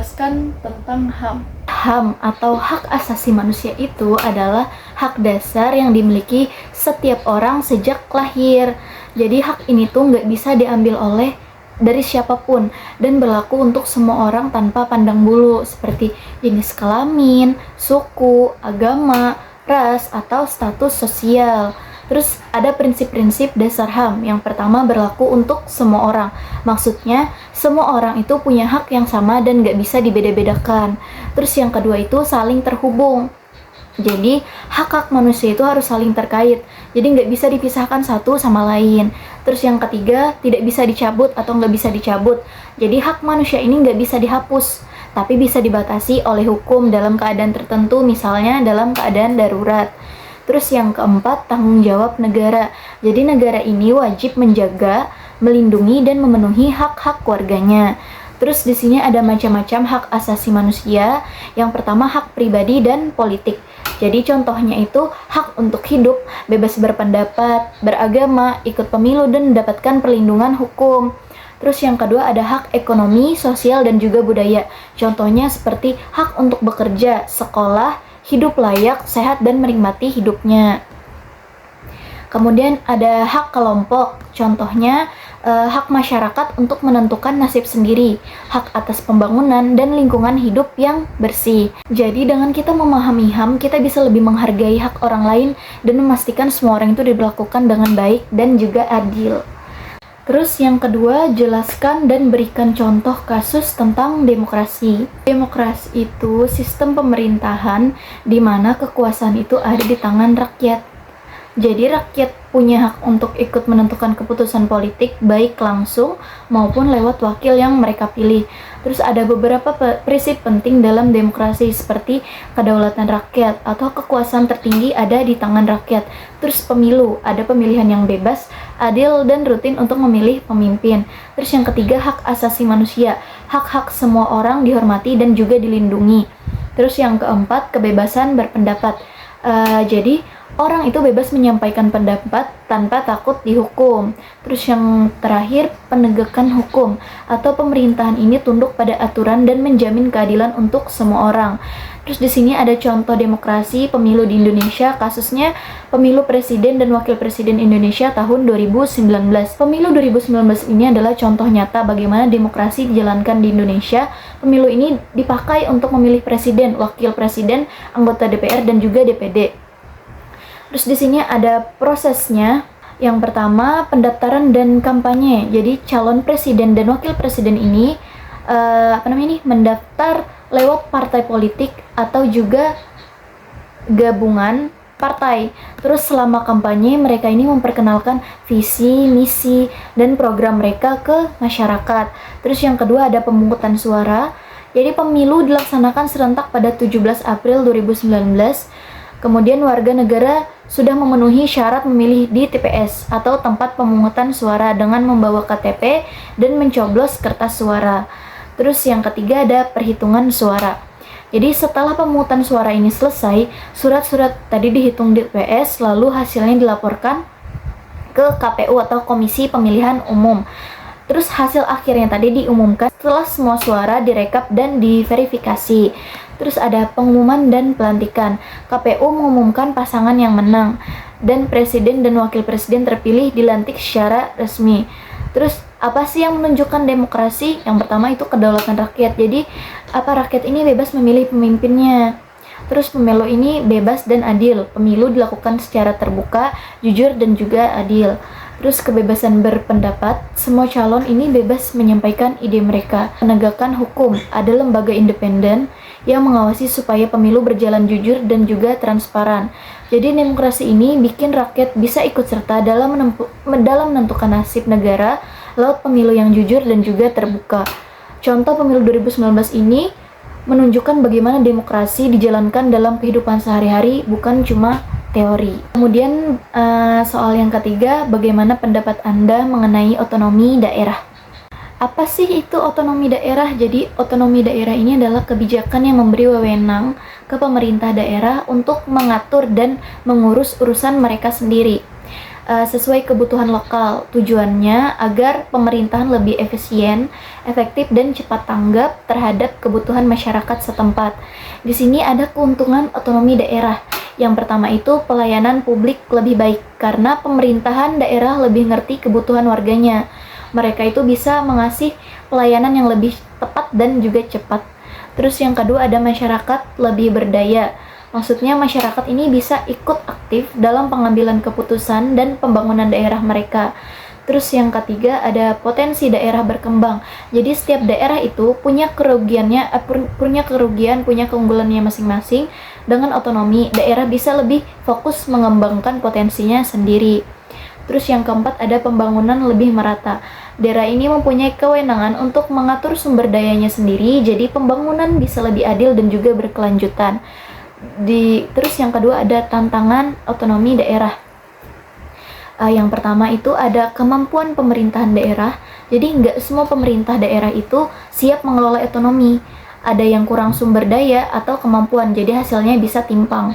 menjelaskan tentang HAM. HAM atau hak asasi manusia itu adalah hak dasar yang dimiliki setiap orang sejak lahir. Jadi hak ini tuh nggak bisa diambil oleh dari siapapun dan berlaku untuk semua orang tanpa pandang bulu seperti jenis kelamin, suku, agama, ras, atau status sosial. Terus ada prinsip-prinsip dasar HAM. Yang pertama berlaku untuk semua orang. Maksudnya semua orang itu punya hak yang sama dan gak bisa dibeda-bedakan. Terus yang kedua itu saling terhubung. Jadi hak-hak manusia itu harus saling terkait. Jadi nggak bisa dipisahkan satu sama lain. Terus yang ketiga tidak bisa dicabut atau nggak bisa dicabut. Jadi hak manusia ini nggak bisa dihapus, tapi bisa dibatasi oleh hukum dalam keadaan tertentu, misalnya dalam keadaan darurat. Terus yang keempat, tanggung jawab negara. Jadi negara ini wajib menjaga, melindungi, dan memenuhi hak-hak warganya. Terus di sini ada macam-macam hak asasi manusia. Yang pertama hak pribadi dan politik. Jadi contohnya itu hak untuk hidup, bebas berpendapat, beragama, ikut pemilu, dan mendapatkan perlindungan hukum. Terus yang kedua ada hak ekonomi, sosial, dan juga budaya. Contohnya seperti hak untuk bekerja, sekolah, hidup layak, sehat, dan menikmati hidupnya. Kemudian ada hak kelompok, contohnya hak masyarakat untuk menentukan nasib sendiri, hak atas pembangunan dan lingkungan hidup yang bersih. Jadi dengan kita memahami HAM, kita bisa lebih menghargai hak orang lain dan memastikan semua orang itu diperlakukan dengan baik dan juga adil. Terus yang kedua, jelaskan dan berikan contoh kasus tentang demokrasi. Demokrasi itu sistem pemerintahan di mana kekuasaan itu ada di tangan rakyat. Jadi rakyat punya hak untuk ikut menentukan keputusan politik baik langsung maupun lewat wakil yang mereka pilih. Terus ada beberapa prinsip penting dalam demokrasi seperti kedaulatan rakyat atau kekuasaan tertinggi ada di tangan rakyat. Terus pemilu, ada pemilihan yang bebas, adil, dan rutin untuk memilih pemimpin. Terus yang ketiga, hak asasi manusia. Hak-hak semua orang dihormati dan juga dilindungi. Terus yang keempat, kebebasan berpendapat. Jadi orang itu bebas menyampaikan pendapat tanpa takut dihukum. Terus yang terakhir, penegakan hukum atau pemerintahan ini tunduk pada aturan dan menjamin keadilan untuk semua orang. Terus di sini ada contoh demokrasi pemilu di Indonesia, kasusnya pemilu presiden dan wakil presiden Indonesia tahun 2019. Pemilu 2019 ini adalah contoh nyata bagaimana demokrasi dijalankan di Indonesia. Pemilu ini dipakai untuk memilih presiden, wakil presiden, anggota DPR, dan juga DPD. Terus di sini ada prosesnya. Yang pertama, pendaftaran dan kampanye. Jadi calon presiden dan wakil presiden ini mendaftar lewat partai politik atau juga gabungan partai. Terus selama kampanye mereka ini memperkenalkan visi, misi, dan program mereka ke masyarakat. Terus yang kedua ada pemungutan suara. Jadi pemilu dilaksanakan serentak pada 17 April 2019. Kemudian warga negara sudah memenuhi syarat memilih di TPS atau tempat pemungutan suara dengan membawa KTP dan mencoblos kertas suara. Terus yang ketiga ada perhitungan suara. Jadi setelah pemungutan suara ini selesai, surat-surat tadi dihitung di TPS lalu hasilnya dilaporkan ke KPU atau Komisi Pemilihan Umum. Terus hasil akhirnya tadi diumumkan setelah semua suara direkap dan diverifikasi. Terus ada pengumuman dan pelantikan. KPU mengumumkan pasangan yang menang dan presiden dan wakil presiden terpilih dilantik secara resmi. Terus apa sih yang menunjukkan demokrasi? Yang pertama itu kedaulatan rakyat. Jadi rakyat ini bebas memilih pemimpinnya. Terus pemilu ini bebas dan adil. Pemilu dilakukan secara terbuka, jujur, dan juga adil. Terus kebebasan berpendapat, semua calon ini bebas menyampaikan ide mereka. Penegakan hukum, ada lembaga independen yang mengawasi supaya pemilu berjalan jujur dan juga transparan. Jadi demokrasi ini bikin rakyat bisa ikut serta dalam menentukan nasib negara lewat pemilu yang jujur dan juga terbuka. Contoh pemilu 2019 ini menunjukkan bagaimana demokrasi dijalankan dalam kehidupan sehari-hari, bukan cuma teori. Kemudian soal yang ketiga, bagaimana pendapat Anda mengenai otonomi daerah? Apa sih itu otonomi daerah? Jadi otonomi daerah ini adalah kebijakan yang memberi wewenang ke pemerintah daerah untuk mengatur dan mengurus urusan mereka sendiri. sesuai kebutuhan lokal. Tujuannya agar pemerintahan lebih efisien, efektif, dan cepat tanggap terhadap kebutuhan masyarakat setempat. Di sini ada keuntungan otonomi daerah. Yang pertama itu pelayanan publik lebih baik karena pemerintahan daerah lebih ngerti kebutuhan warganya. Mereka itu bisa mengasih pelayanan yang lebih tepat dan juga cepat. Terus yang kedua ada masyarakat lebih berdaya. Maksudnya masyarakat ini bisa ikut aktif dalam pengambilan keputusan dan pembangunan daerah mereka. Terus yang ketiga ada potensi daerah berkembang. Jadi setiap daerah itu punya kerugiannya, punya keunggulannya masing-masing. Dengan otonomi, daerah bisa lebih fokus mengembangkan potensinya sendiri. Terus yang keempat ada pembangunan lebih merata. Daerah ini mempunyai kewenangan untuk mengatur sumber dayanya sendiri, jadi pembangunan bisa lebih adil dan juga berkelanjutan. Terus yang kedua ada tantangan otonomi daerah. Yang pertama itu ada kemampuan pemerintahan daerah. Jadi nggak semua pemerintah daerah itu siap mengelola otonomi. Ada yang kurang sumber daya atau kemampuan, jadi hasilnya bisa timpang.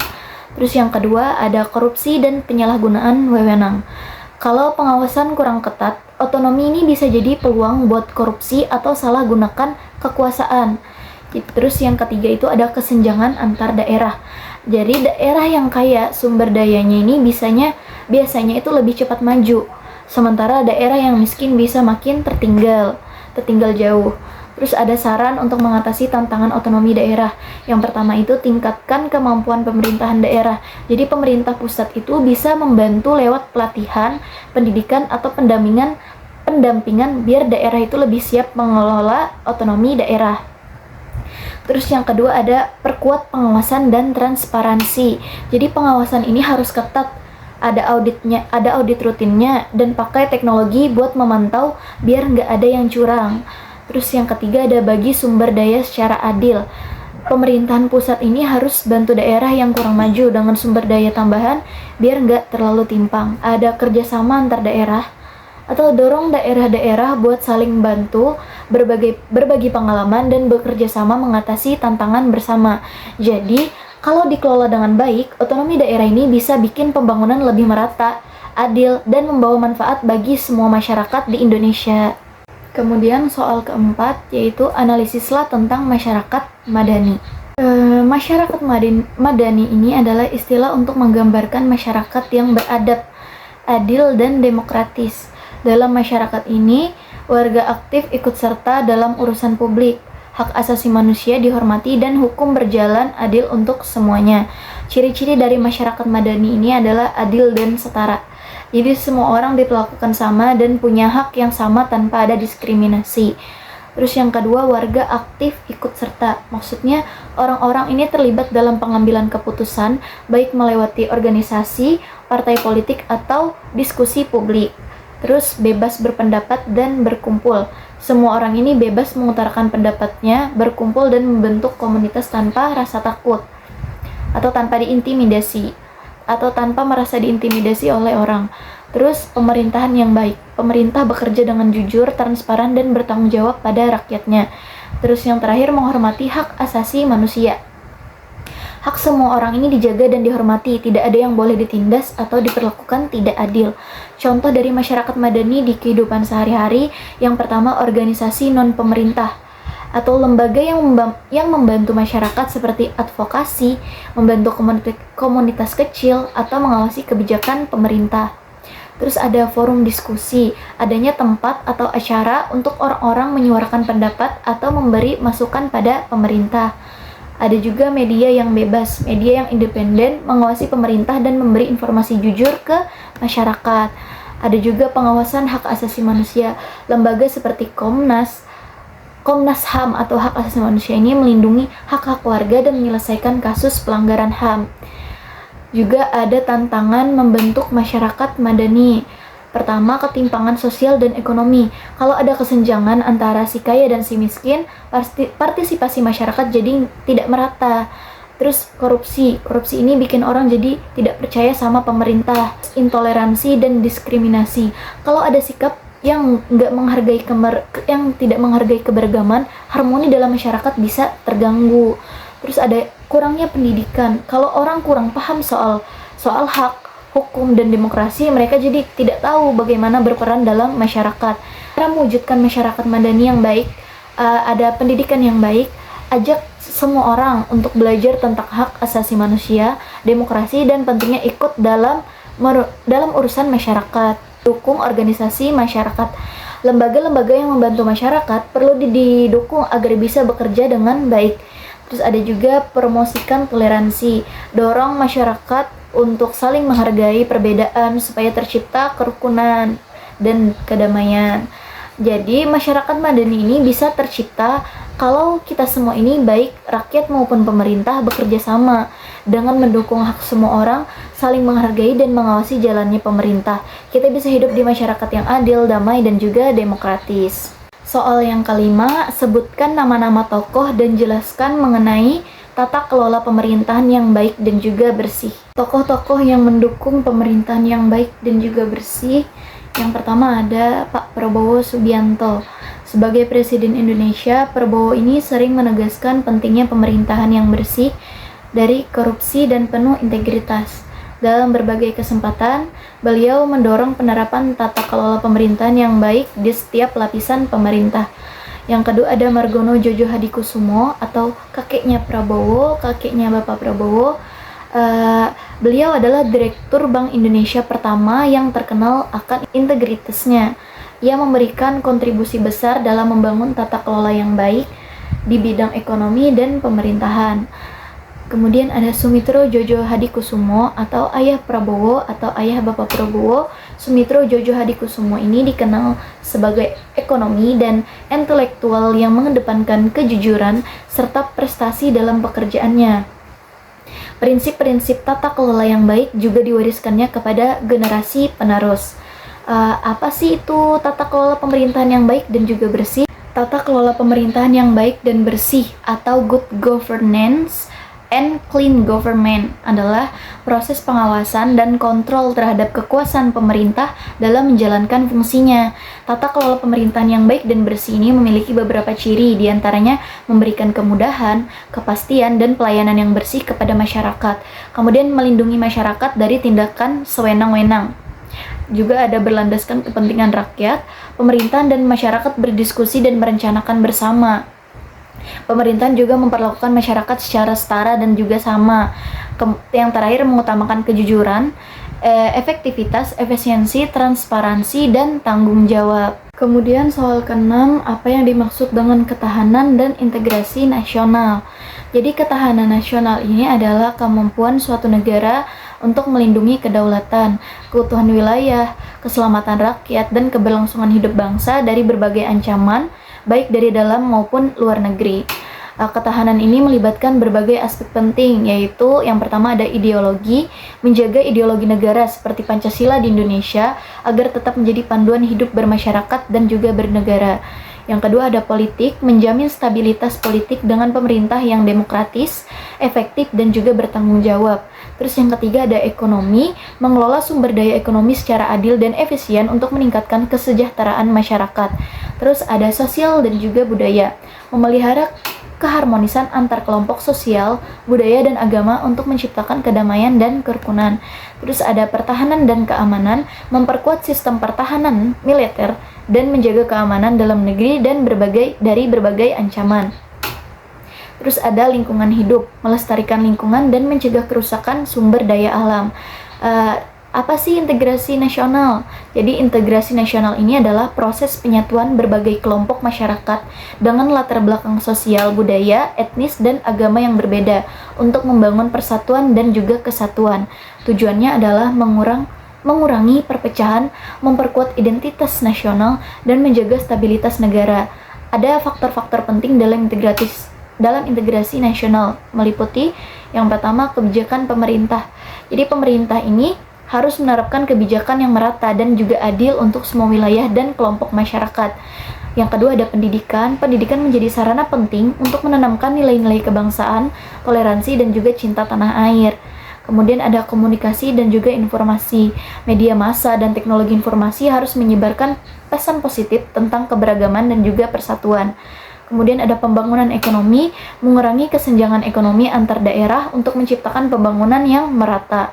Terus yang kedua ada korupsi dan penyalahgunaan wewenang. Kalau pengawasan kurang ketat, otonomi ini bisa jadi peluang buat korupsi atau salah gunakan kekuasaan. Terus yang ketiga itu ada kesenjangan antar daerah. Jadi daerah yang kaya sumber dayanya ini biasanya itu lebih cepat maju. Sementara daerah yang miskin bisa makin tertinggal jauh. Terus ada saran untuk mengatasi tantangan otonomi daerah. Yang pertama itu tingkatkan kemampuan pemerintahan daerah. Jadi pemerintah pusat itu bisa membantu lewat pelatihan, pendidikan atau pendampingan biar daerah itu lebih siap mengelola otonomi daerah. Terus yang kedua ada perkuat pengawasan dan transparansi. Jadi pengawasan ini harus ketat. Ada audit rutinnya dan pakai teknologi buat memantau biar nggak ada yang curang. Terus yang ketiga ada bagi sumber daya secara adil. Pemerintahan pusat ini harus bantu daerah yang kurang maju dengan sumber daya tambahan biar nggak terlalu timpang. Ada kerjasama antar daerah atau dorong daerah-daerah buat saling bantu, berbagi pengalaman dan bekerja sama mengatasi tantangan bersama. Jadi kalau dikelola dengan baik, otonomi daerah ini bisa bikin pembangunan lebih merata, adil, dan membawa manfaat bagi semua masyarakat di Indonesia. Kemudian soal keempat yaitu analisislah tentang masyarakat madani. Masyarakat madani ini adalah istilah untuk menggambarkan masyarakat yang beradab, adil, dan demokratis. Dalam masyarakat ini, warga aktif ikut serta dalam urusan publik. Hak asasi manusia dihormati dan hukum berjalan adil untuk semuanya. Ciri-ciri dari masyarakat madani ini adalah adil dan setara. Jadi semua orang diperlakukan sama dan punya hak yang sama tanpa ada diskriminasi. Terus yang kedua, warga aktif ikut serta. Maksudnya orang-orang ini terlibat dalam pengambilan keputusan, baik melewati organisasi, partai politik, atau diskusi publik. Terus bebas berpendapat dan berkumpul. Semua orang ini bebas mengutarakan pendapatnya, berkumpul dan membentuk komunitas tanpa rasa takut atau tanpa diintimidasi atau tanpa merasa diintimidasi oleh orang. Terus pemerintahan yang baik. Pemerintah bekerja dengan jujur, transparan, dan bertanggung jawab pada rakyatnya. Terus yang terakhir, menghormati hak asasi manusia. Hak semua orang ini dijaga dan dihormati, tidak ada yang boleh ditindas atau diperlakukan tidak adil. Contoh dari masyarakat madani di kehidupan sehari-hari, yang pertama organisasi non-pemerintah atau lembaga yang membantu masyarakat seperti advokasi, membantu komunitas kecil, atau mengawasi kebijakan pemerintah. Terus ada forum diskusi, adanya tempat atau acara untuk orang-orang menyuarakan pendapat atau memberi masukan pada pemerintah. Ada juga media yang bebas, media yang independen, mengawasi pemerintah dan memberi informasi jujur ke masyarakat. Ada juga pengawasan hak asasi manusia. Lembaga seperti Komnas HAM atau hak asasi manusia ini melindungi hak-hak warga dan menyelesaikan kasus pelanggaran HAM. Juga ada tantangan membentuk masyarakat madani. Pertama, ketimpangan sosial dan ekonomi. Kalau ada kesenjangan antara si kaya dan si miskin, partisipasi masyarakat jadi tidak merata. Terus korupsi ini bikin orang jadi tidak percaya sama pemerintah. Intoleransi dan diskriminasi. Kalau ada sikap yang tidak menghargai keberagaman, harmoni dalam masyarakat bisa terganggu. Terus ada kurangnya pendidikan. Kalau orang kurang paham soal hak, hukum dan demokrasi, mereka jadi tidak tahu bagaimana berperan dalam masyarakat. Cara mewujudkan masyarakat madani yang baik, ada pendidikan yang baik, ajak semua orang untuk belajar tentang hak asasi manusia, demokrasi, dan pentingnya ikut dalam urusan masyarakat. Dukung organisasi masyarakat. Lembaga-lembaga yang membantu masyarakat perlu didukung agar bisa bekerja dengan baik. Terus ada juga promosikan toleransi, dorong masyarakat untuk saling menghargai perbedaan supaya tercipta kerukunan dan kedamaian. Jadi masyarakat madani ini bisa tercipta kalau kita semua ini, baik rakyat maupun pemerintah, bekerja sama dengan mendukung hak semua orang, saling menghargai dan mengawasi jalannya pemerintah. Kita bisa hidup di masyarakat yang adil, damai, dan juga demokratis. Soal yang kelima, sebutkan nama-nama tokoh dan jelaskan mengenai tata kelola pemerintahan yang baik dan juga bersih. Tokoh-tokoh yang mendukung pemerintahan yang baik dan juga bersih. Yang pertama ada Pak Prabowo Subianto. Sebagai Presiden Indonesia, Prabowo ini sering menegaskan pentingnya pemerintahan yang bersih dari korupsi dan penuh integritas. Dalam berbagai kesempatan, beliau mendorong penerapan tata kelola pemerintahan yang baik di setiap lapisan pemerintah. Yang kedua ada Margono Djojo Hadikusumo atau kakeknya Prabowo, kakeknya Bapak Prabowo. Beliau adalah Direktur Bank Indonesia pertama yang terkenal akan integritasnya. Ia memberikan kontribusi besar dalam membangun tata kelola yang baik di bidang ekonomi dan pemerintahan. Kemudian ada Sumitro Djojo Hadikusumo atau ayah Prabowo atau ayah Bapak Prabowo. Sumitro Djojo Hadikusumo ini dikenal sebagai ekonomi dan intelektual yang mengedepankan kejujuran serta prestasi dalam pekerjaannya. Prinsip-prinsip tata kelola yang baik juga diwariskannya kepada generasi penerus. Apa sih itu tata kelola pemerintahan yang baik dan juga bersih? Tata kelola pemerintahan yang baik dan bersih atau good governance and clean government adalah proses pengawasan dan kontrol terhadap kekuasaan pemerintah dalam menjalankan fungsinya. Tata kelola pemerintahan yang baik dan bersih ini memiliki beberapa ciri, diantaranya memberikan kemudahan, kepastian, dan pelayanan yang bersih kepada masyarakat. Kemudian melindungi masyarakat dari tindakan sewenang-wenang. Juga ada berlandaskan kepentingan rakyat, pemerintahan dan masyarakat berdiskusi dan merencanakan bersama. Pemerintahan juga memperlakukan masyarakat secara setara dan juga sama. Yang terakhir mengutamakan kejujuran, efektivitas, efisiensi, transparansi, dan tanggung jawab. Kemudian soal keenam, apa yang dimaksud dengan ketahanan dan integrasi nasional? Jadi ketahanan nasional ini adalah kemampuan suatu negara untuk melindungi kedaulatan, keutuhan wilayah, keselamatan rakyat, dan keberlangsungan hidup bangsa dari berbagai ancaman, baik dari dalam maupun luar negeri. Ketahanan ini melibatkan berbagai aspek penting, yaitu yang pertama ada ideologi, menjaga ideologi negara seperti Pancasila di Indonesia agar tetap menjadi panduan hidup bermasyarakat dan juga bernegara. Yang kedua ada politik, menjamin stabilitas politik dengan pemerintah yang demokratis, efektif, dan juga bertanggung jawab. Terus yang ketiga ada ekonomi, mengelola sumber daya ekonomi secara adil dan efisien untuk meningkatkan kesejahteraan masyarakat. Terus ada sosial dan juga budaya, memelihara keharmonisan antar kelompok sosial, budaya, dan agama untuk menciptakan kedamaian dan kerukunan. Terus ada pertahanan dan keamanan, memperkuat sistem pertahanan militer dan menjaga keamanan dalam negeri dan dari berbagai ancaman. Terus ada lingkungan hidup, melestarikan lingkungan dan mencegah kerusakan sumber daya alam. Apa sih integrasi nasional? Jadi integrasi nasional ini adalah proses penyatuan berbagai kelompok masyarakat dengan latar belakang sosial, budaya, etnis, dan agama yang berbeda untuk membangun persatuan dan juga kesatuan. Tujuannya adalah mengurangi perpecahan, memperkuat identitas nasional, dan menjaga stabilitas negara. Ada faktor-faktor penting dalam integrasi nasional, meliputi yang pertama kebijakan pemerintah. Jadi pemerintah ini harus menerapkan kebijakan yang merata dan juga adil untuk semua wilayah dan kelompok masyarakat. Yang kedua ada pendidikan. Pendidikan menjadi sarana penting untuk menanamkan nilai-nilai kebangsaan, toleransi, dan juga cinta tanah air. Kemudian ada komunikasi dan juga informasi. Media massa dan teknologi informasi harus menyebarkan pesan positif tentang keberagaman dan juga persatuan. Kemudian ada pembangunan ekonomi, mengurangi kesenjangan ekonomi antar daerah untuk menciptakan pembangunan yang merata.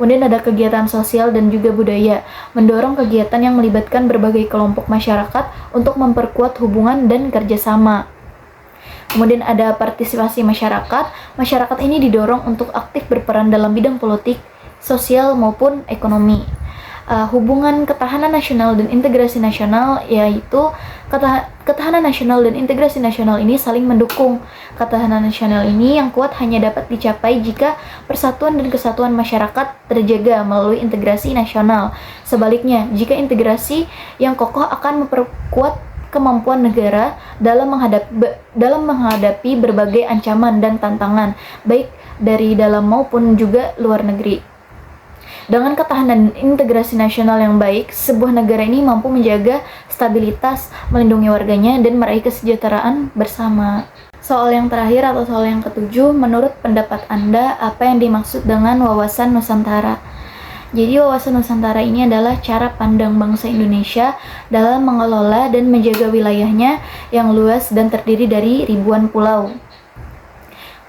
Kemudian ada kegiatan sosial dan juga budaya, mendorong kegiatan yang melibatkan berbagai kelompok masyarakat untuk memperkuat hubungan dan kerjasama. Kemudian ada partisipasi masyarakat. Masyarakat ini didorong untuk aktif berperan dalam bidang politik, sosial maupun ekonomi. Hubungan ketahanan nasional dan integrasi nasional, yaitu ketahanan nasional dan integrasi nasional ini saling mendukung. Ketahanan nasional ini yang kuat hanya dapat dicapai jika persatuan dan kesatuan masyarakat terjaga melalui integrasi nasional. Sebaliknya, jika integrasi yang kokoh akan memperkuat kemampuan negara dalam menghadapi berbagai ancaman dan tantangan, baik dari dalam maupun juga luar negeri. Dengan ketahanan integrasi nasional yang baik, sebuah negara ini mampu menjaga stabilitas, melindungi warganya, dan meraih kesejahteraan bersama. Soal yang terakhir atau soal yang ketujuh, menurut pendapat Anda, apa yang dimaksud dengan wawasan Nusantara? Jadi wawasan Nusantara ini adalah cara pandang bangsa Indonesia dalam mengelola dan menjaga wilayahnya yang luas dan terdiri dari ribuan pulau.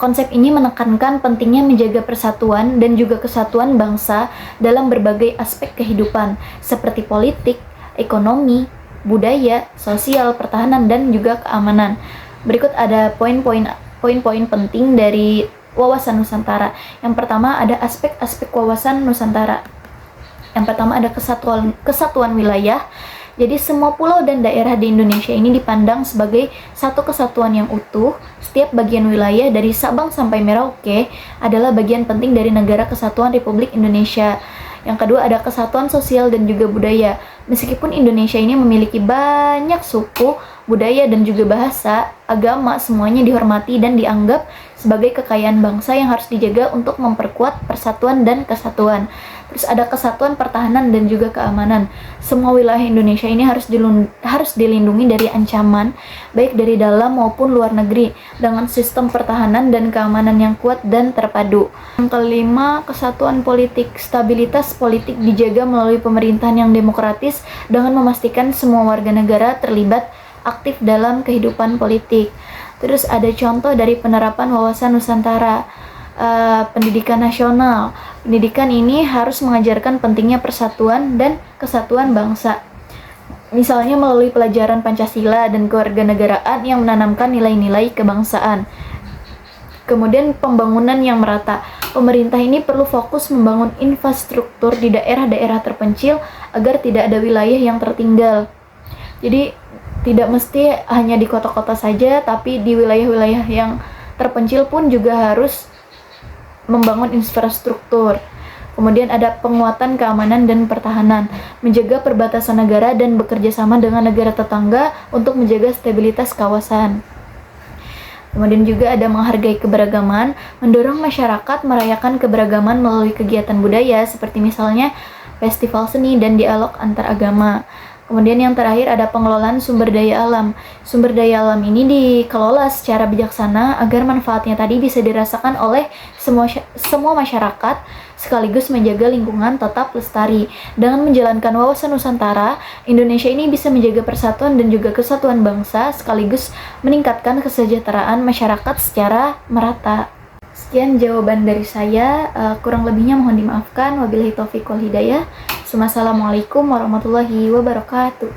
Konsep ini menekankan pentingnya menjaga persatuan dan juga kesatuan bangsa dalam berbagai aspek kehidupan, seperti politik, ekonomi, budaya, sosial, pertahanan, dan juga keamanan. Berikut ada poin-poin penting dari wawasan Nusantara. Yang pertama ada aspek-aspek wawasan Nusantara. Yang pertama ada kesatuan wilayah. Jadi semua pulau dan daerah di Indonesia ini dipandang sebagai satu kesatuan yang utuh. Setiap bagian wilayah dari Sabang sampai Merauke adalah bagian penting dari Negara Kesatuan Republik Indonesia. Yang kedua ada kesatuan sosial dan juga budaya. Meskipun Indonesia ini memiliki banyak suku, budaya dan juga bahasa, agama semuanya dihormati dan dianggap sebagai kekayaan bangsa yang harus dijaga untuk memperkuat persatuan dan kesatuan. Terus ada kesatuan pertahanan dan juga keamanan. Semua wilayah Indonesia ini harus dilindungi dari ancaman, baik dari dalam maupun luar negeri, dengan sistem pertahanan dan keamanan yang kuat dan terpadu. Yang kelima, kesatuan politik. Stabilitas politik dijaga melalui pemerintahan yang demokratis dengan memastikan semua warga negara terlibat aktif dalam kehidupan politik. Terus ada contoh dari penerapan wawasan Nusantara. Pendidikan nasional. Pendidikan ini harus mengajarkan pentingnya persatuan dan kesatuan bangsa. Misalnya melalui pelajaran Pancasila dan kewarganegaraan yang menanamkan nilai-nilai kebangsaan. Kemudian pembangunan yang merata. Pemerintah ini perlu fokus membangun infrastruktur di daerah-daerah terpencil agar tidak ada wilayah yang tertinggal. Jadi tidak mesti hanya di kota-kota saja, tapi di wilayah-wilayah yang terpencil pun juga harus membangun infrastruktur. Kemudian ada penguatan keamanan dan pertahanan, menjaga perbatasan negara dan bekerja sama dengan negara tetangga untuk menjaga stabilitas kawasan. Kemudian juga ada menghargai keberagaman, mendorong masyarakat merayakan keberagaman melalui kegiatan budaya seperti misalnya festival seni dan dialog antar agama. Kemudian yang terakhir ada pengelolaan sumber daya alam. Sumber daya alam ini dikelola secara bijaksana agar manfaatnya tadi bisa dirasakan oleh semua masyarakat, sekaligus menjaga lingkungan tetap lestari. Dengan menjalankan wawasan Nusantara, Indonesia ini bisa menjaga persatuan dan juga kesatuan bangsa, sekaligus meningkatkan kesejahteraan masyarakat secara merata. Sekian jawaban dari saya, kurang lebihnya mohon dimaafkan. Wabillahi taufiq wal hidayah. Wassalamualaikum warahmatullahi wabarakatuh.